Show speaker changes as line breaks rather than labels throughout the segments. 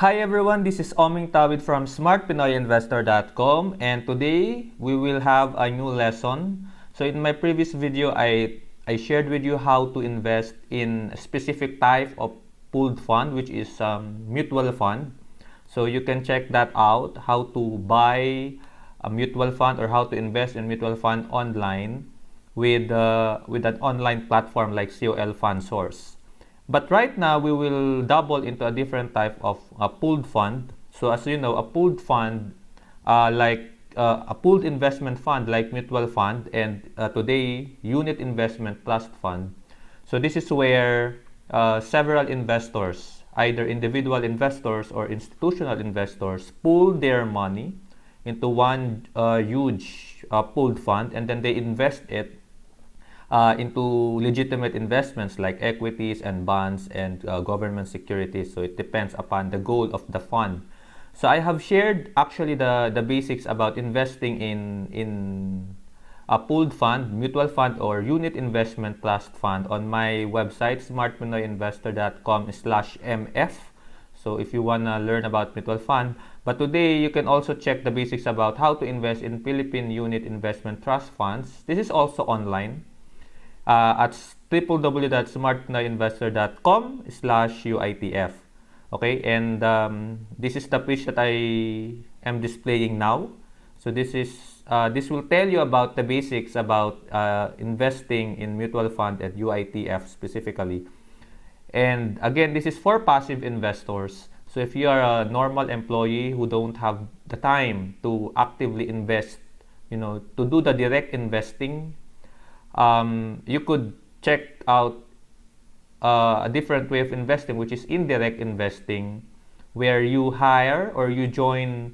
Hi everyone, this is Oming Tawid from smartpinoyinvestor.com, and today we will have a new lesson. So in my previous video, I shared with you how to invest in a specific type of pooled fund, which is mutual fund. So you can check that out, how to buy a mutual fund or how to invest in mutual fund online with an online platform like COL Fund Source. But right now, we will double into a different type of pooled fund. So as you know, a pooled fund, a pooled investment fund like mutual fund, and today, unit investment trust fund. So this is where several investors, either individual investors or institutional investors, pool their money into one huge pooled fund, and then they invest it into legitimate investments like equities and bonds and government securities. So it depends upon the goal of the fund. So I have shared actually the basics about investing in a pooled fund, mutual fund, or unit investment trust fund on my website, smartpinoyinvestor.com/mf. So if you want to learn about mutual fund, but today you can also check the basics about how to invest in Philippine unit investment trust funds. This is also online at www.smartpinoyinvestor.com/UITF. Okay, and this is the page that I am displaying now. So this will tell you about the basics about investing in mutual fund and UITF specifically. And again, this is for passive investors. So if you are a normal employee who don't have the time to actively invest, to do the direct investing, you could check out a different way of investing, which is indirect investing, where you hire or you join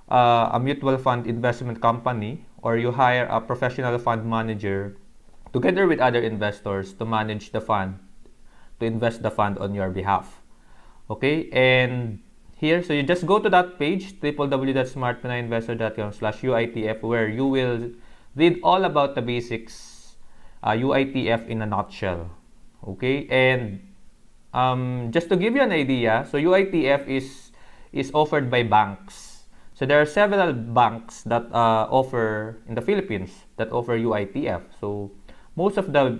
a mutual fund investment company, or you hire a professional fund manager together with other investors to manage the fund, to invest the fund on your behalf. Okay, and here, so you just go to that page, www.smartpinoyinvestor.com/UITF, where you will read all about the basics, UITF in a nutshell. Okay, and just to give you an idea, so UITF is offered by banks. So there are several banks that offer in the Philippines that offer UITF. So most of the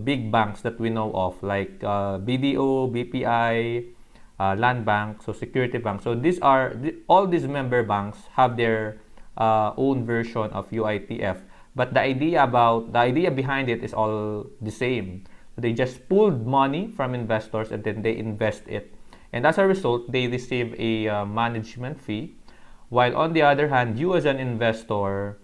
big banks that we know of, like BDO, BPI, Land Bank, so Security Bank. So all these member banks have their own version of UITF. But the idea behind it is all the same. They just pooled money from investors and then they invest it. And as a result, they receive a management fee. While on the other hand, you as an investor,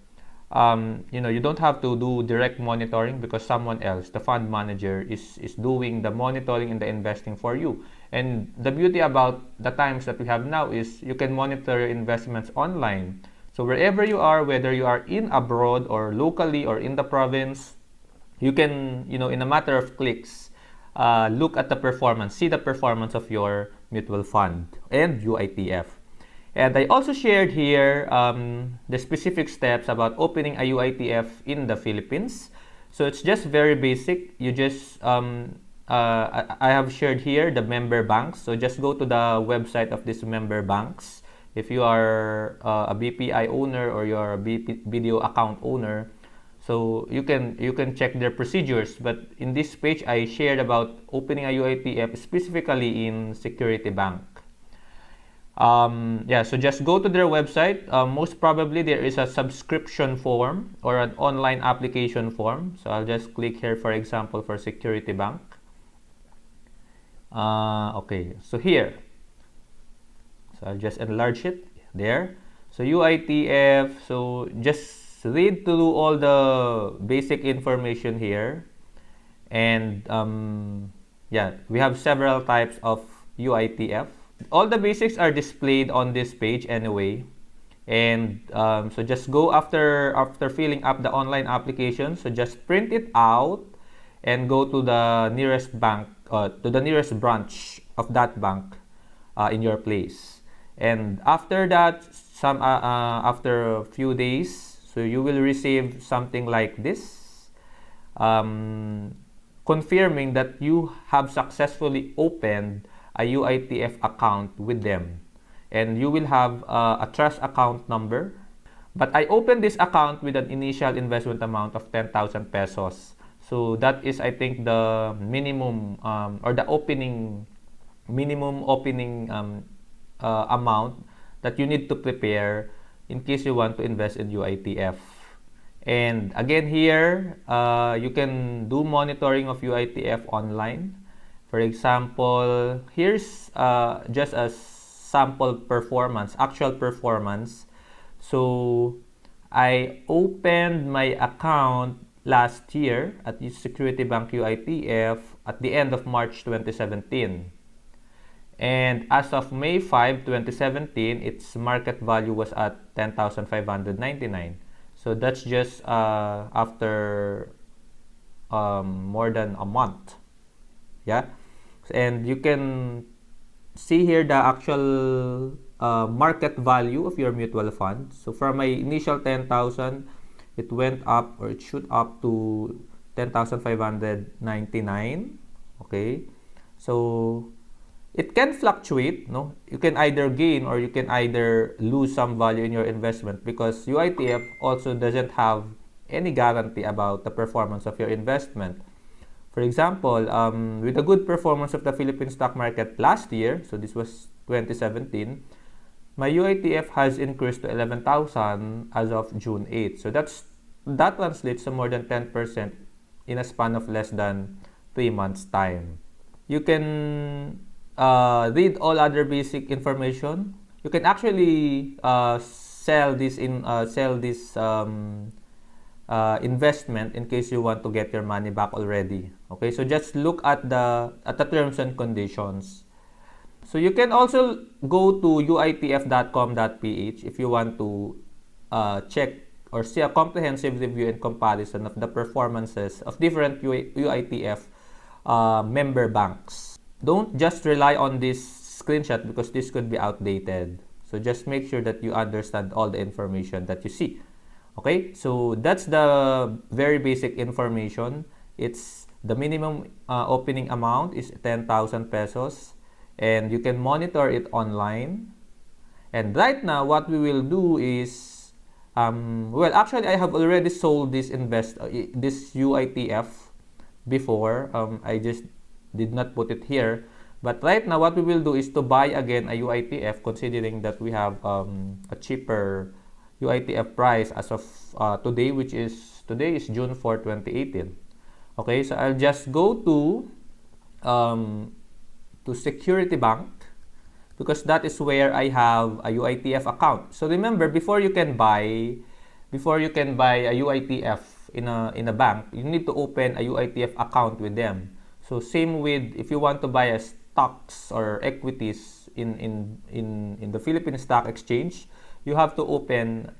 you don't have to do direct monitoring because someone else, the fund manager, is doing the monitoring and the investing for you. And the beauty about the times that we have now is you can monitor your investments online. So wherever you are, whether you are in abroad or locally or in the province, you can, in a matter of clicks, look at the performance, see the performance of your mutual fund and UITF. And I also shared here the specific steps about opening a UITF in the Philippines. So it's just very basic. You just, I have shared here the member banks. So just go to the website of these member banks. If you are a BPI owner or you're a BDO account owner, so you can check their procedures. But in this page, I shared about opening a UITF specifically in Security Bank. So just go to their website. Most probably there is a subscription form or an online application form. So I'll just click here, for example, for Security Bank. Okay, so here. So I'll just enlarge it there. So UITF, so just read through all the basic information here. And we have several types of UITF. All the basics are displayed on this page anyway. And so just go after filling up the online application. So just print it out and go to the nearest bank, to the nearest branch of that bank in your place. And after that, after a few days, so you will receive something like this, confirming that you have successfully opened a UITF account with them. And you will have a trust account number. But I opened this account with an initial investment amount of 10,000 pesos. So that is, I think, the minimum or the minimum opening amount that you need to prepare in case you want to invest in UITF. And again here, you can do monitoring of UITF online. For example, here's just a sample performance, actual performance. So I opened my account last year at the Security Bank UITF at the end of March 2017. And as of May 5, 2017, its market value was at 10,599. So that's just after more than a month. Yeah. And you can see here the actual market value of your mutual fund. So from my initial 10,000, it went up, or it shoot up to 10,599. Okay. So it can fluctuate, no? You can either gain or you can either lose some value in your investment, because UITF also doesn't have any guarantee about the performance of your investment. For example, with the good performance of the Philippine stock market last year, so this was 2017, my UITF has increased to 11,000 as of June 8. So that translates to more than 10% in a span of less than 3 months' time. You can read all other basic information. You can actually sell this investment in case you want to get your money back already. Okay, so just look at the terms and conditions. So you can also go to uitf.com.ph if you want to check or see a comprehensive review and comparison of the performances of different UITF member banks. Don't just rely on this screenshot because this could be outdated. So just make sure that you understand all the information that you see. Okay, so that's the very basic information. It's the minimum opening amount is 10,000 pesos, and you can monitor it online. And right now, what we will do is, well, actually, I have already sold this this UITF before. I just did not put it here. But right now, what we will do is to buy again a UITF, considering that we have a cheaper UITF price as of today, today is June 4, 2018. Okay, so I'll just go to Security Bank, because that is where I have a UITF account. So remember, before you can buy a UITF in a bank, you need to open a UITF account with them. So same with if you want to buy a stocks or equities in the Philippine Stock Exchange, you have to open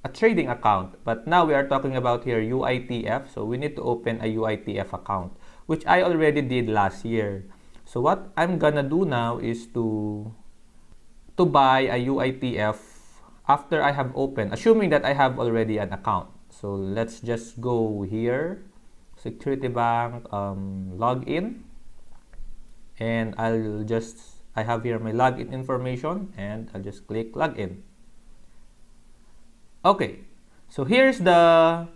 a trading account. But now we are talking about here UITF, so we need to open a UITF account, which I already did last year. So what I'm gonna do now is to buy a UITF after I have opened, assuming that I have already an account. So let's just go here, Security Bank, log in, and I have here my login information, and I'll just click login. Okay, so here's the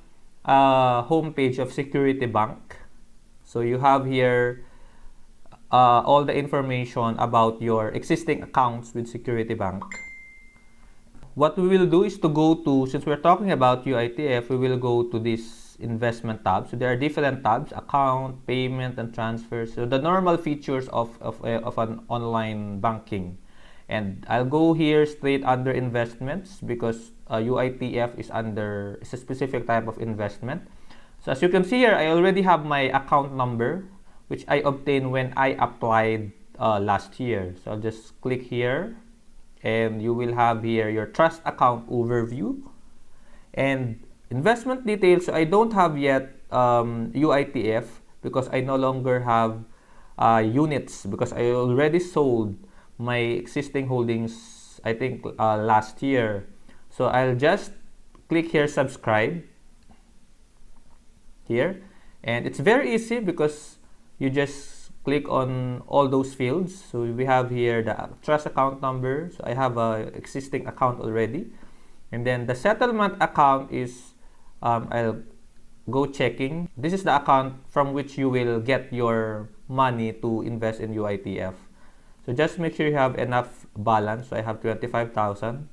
home page of Security Bank. So you have here all the information about your existing accounts with Security Bank. What we will do is to go to, since we're talking about UITF, we will go to this investment tab. So there are different tabs: account, payment, and transfer. So the normal features of an online banking. And I'll go here straight under investments, because UITF is a specific type of investment. So as you can see here, I already have my account number, which I obtained when I applied last year. So I'll just click here, and you will have here your trust account overview and investment details. So I don't have yet UITF because I no longer have units, because I already sold my existing holdings, I think last year. So I'll just click here, subscribe here, and it's very easy because you just click on all those fields. So we have here the trust account number. So I have a existing account already. And then the settlement account is, I'll go checking. This is the account from which you will get your money to invest in UITF. So just make sure you have enough balance. So I have 25,000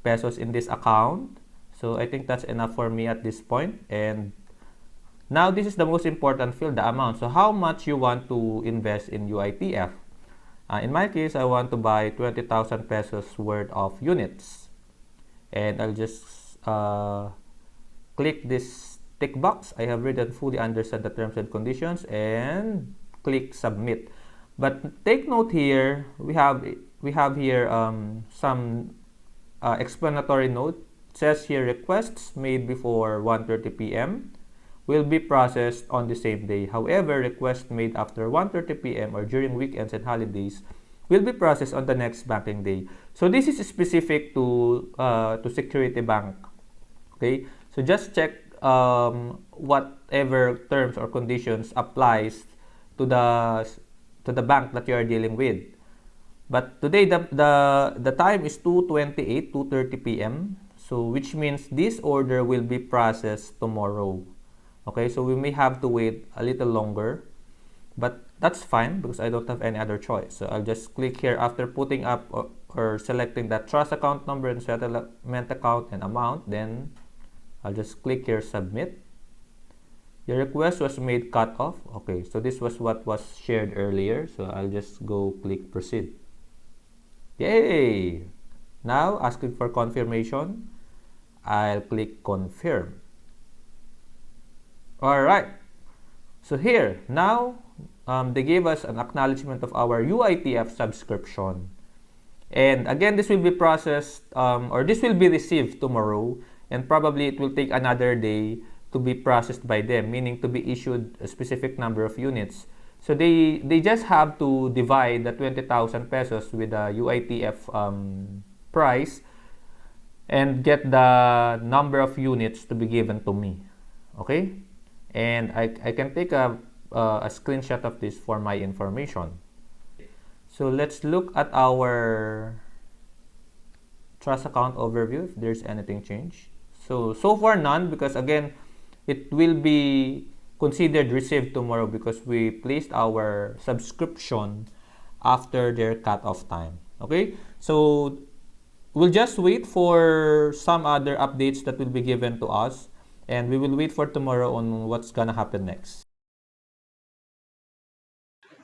pesos in this account. So I think that's enough for me at this point. And now this is the most important field, the amount. So how much you want to invest in UITF? In my case, I want to buy 20,000 pesos worth of units. And I'll just click this tick box. I have read and fully understand the terms and conditions, and click submit. But take note here, we have here some explanatory note. It says here, requests made before 1:30 p.m. will be processed on the same day. However, requests made after 1:30 p.m. or during weekends and holidays will be processed on the next banking day. So this is specific to Security Bank. Okay, so just check whatever terms or conditions applies to the bank that you are dealing with. But today the time is 2:28, 2:30 p.m. So which means this order will be processed tomorrow. Okay, so we may have to wait a little longer, but that's fine because I don't have any other choice. So I'll just click here after putting up or selecting that trust account number and settlement account and amount. Then I'll just click here submit. Your request was made cut off. Okay, so this was what was shared earlier. So I'll just go click proceed. Yay! Now asking for confirmation. I'll click confirm. Alright, so here, now they gave us an acknowledgement of our UITF subscription. And again, this will be processed or this will be received tomorrow, and probably it will take another day to be processed by them, meaning to be issued a specific number of units. So they just have to divide the 20,000 pesos with the UITF price and get the number of units to be given to me. Okay? And I can take a screenshot of this for my information. So let's look at our trust account overview if there's anything changed. So far none, because again, it will be considered received tomorrow because we placed our subscription after their cutoff time. Okay, so we'll just wait for some other updates that will be given to us, and we will wait for tomorrow on what's gonna happen next.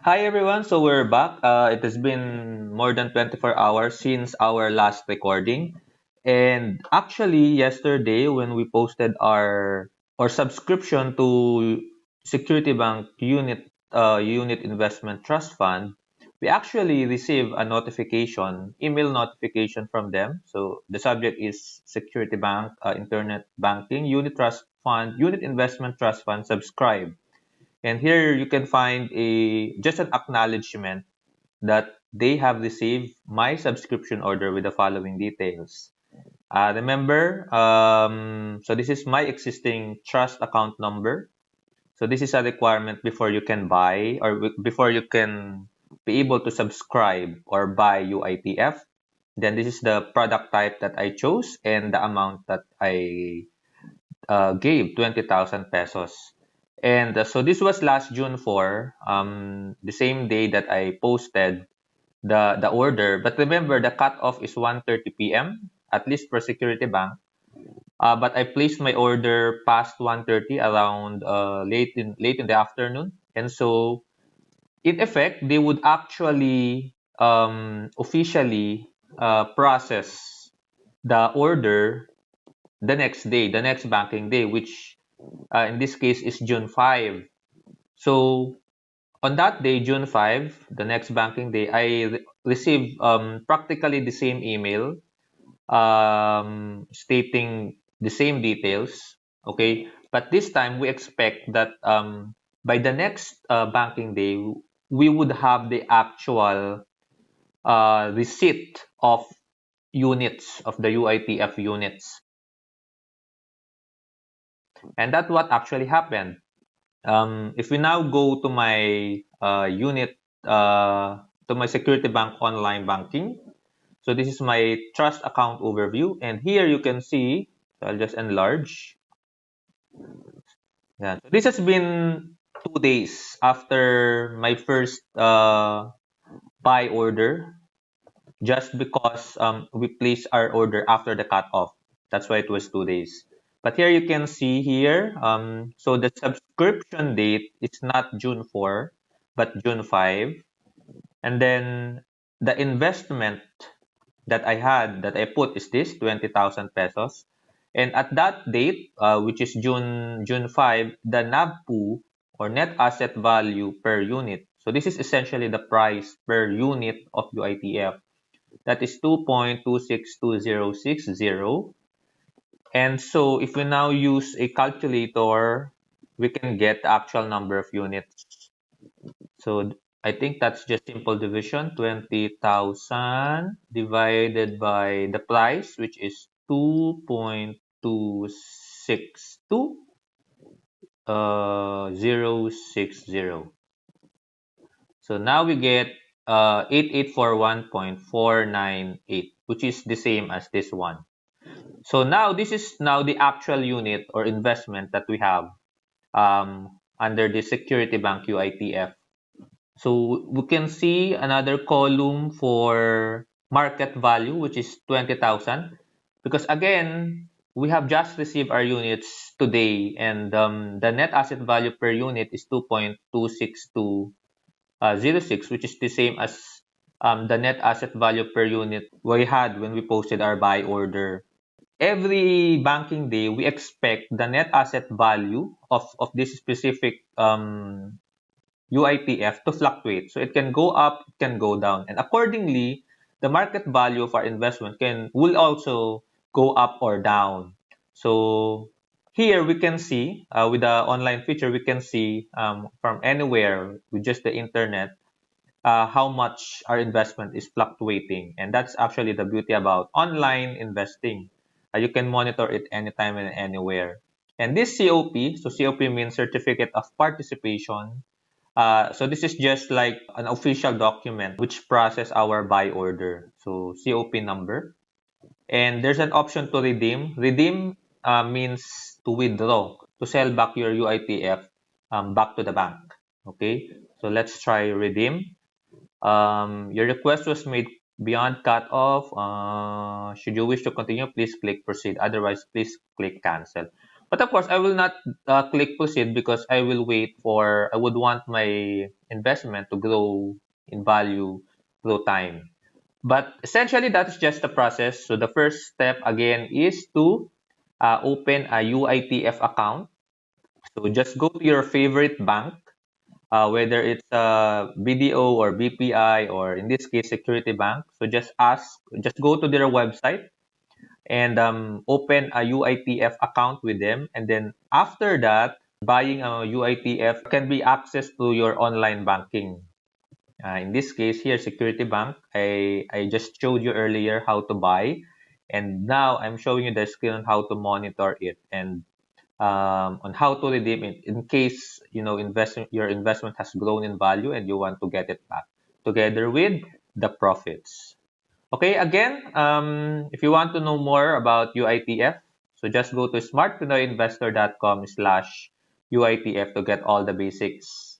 Hi everyone, so we're back. It has been more than 24 hours since our last recording. And actually, yesterday when we posted our subscription to Security Bank Unit Investment Trust Fund, we actually received a notification, email notification from them. So the subject is Security Bank Internet Banking Unit Trust Fund, Unit Investment Trust Fund subscribe. And here you can find just an acknowledgement that they have received my subscription order with the following details. Remember, so this is my existing trust account number. So this is a requirement before you can buy or before you can be able to subscribe or buy UITF. Then this is the product type that I chose and the amount that I gave, 20,000 pesos. And so this was last June 4, the same day that I posted the order. But remember, the cutoff is 1:30 p.m., at least for Security Bank. But I placed my order past 1:30, around late in the afternoon. And so, in effect, they would actually officially process the order the next day, the next banking day, which in this case is June 5. So on that day, June 5, the next banking day, I received practically the same email stating the same details. Okay, but this time we expect that by the next banking day, we would have the actual receipt of units of the UITF units. And that's what actually happened. If we now go to my unit, to my Security Bank online banking, so this is my trust account overview, and here you can see, so I'll just enlarge. Yeah, so this has been 2 days after my first buy order, just because we placed our order after the cutoff. That's why it was 2 days. But here you can see here, so the subscription date is not June 4, but June 5. And then the investment that I had, that I put, is this 20,000 pesos. And at that date, which is June 5, the NAVPU, or net asset value per unit. So this is essentially the price per unit of UITF. That is 2.262060. And so if we now use a calculator, we can get the actual number of units. So I think that's just simple division. 20,000 divided by the price, which is 2.262 So now we get 8841.498, which is the same as this one. So now this is now the actual unit or investment that we have under the Security Bank UITF. So we can see another column for market value, which is 20,000. Because again, we have just received our units today, and the net asset value per unit is 2.26206, which is the same as the net asset value per unit we had when we posted our buy order. Every banking day, we expect the net asset value of this specific UITF to fluctuate. So it can go up, it can go down. And accordingly, the market value of our investment will also go up or down. So here we can see, with the online feature, we can see from anywhere with just the internet, how much our investment is fluctuating. And that's actually the beauty about online investing. You can monitor it anytime and anywhere. And this COP, so COP means Certificate of Participation. So this is just like an official document which process our buy order. So COP number. And there's an option to redeem. Redeem means to withdraw, to sell back your UITF back to the bank. Okay, so let's try redeem. Your request was made beyond cutoff. Should you wish to continue, please click proceed. Otherwise, please click cancel. But of course, I will not click proceed because I would want my investment to grow in value through time. But essentially, that's just the process. So the first step again is to open a UITF account. So just go to your favorite bank, whether it's BDO or BPI, or in this case, Security Bank. So just go to their website and open a UITF account with them. And then after that, buying a UITF can be accessed through your online banking. In this case here, Security Bank, I just showed you earlier how to buy. And now I'm showing you the screen on how to monitor it, and on how to redeem it in case your investment has grown in value and you want to get it back together with the profits. Okay, again, if you want to know more about UITF, so just go to smartpinoyinvestor.com/UITF to get all the basics.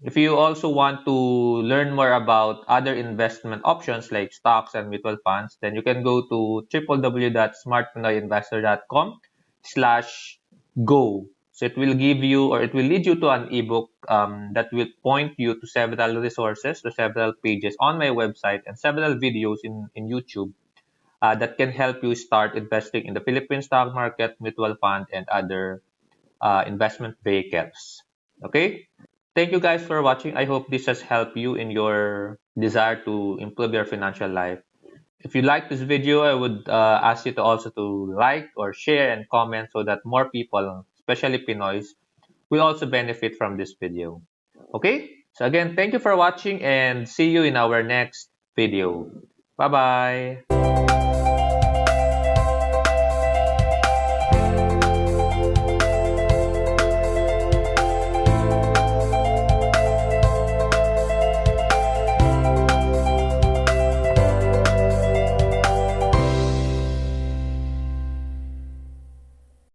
If you also want to learn more about other investment options like stocks and mutual funds, then you can go to www.smartpinoyinvestor.com/go. So it will give you, or it will lead you to an ebook that will point you to several resources, to several pages on my website, and several videos in YouTube that can help you start investing in the Philippine stock market, mutual fund, and other investment vehicles. Okay? Thank you guys for watching. I hope this has helped you in your desire to improve your financial life. If you like this video, I would ask you to also to like or share and comment so that more people, especially Pinoys, will also benefit from this video. Okay? So again, thank you for watching and see you in our next video. Bye-bye!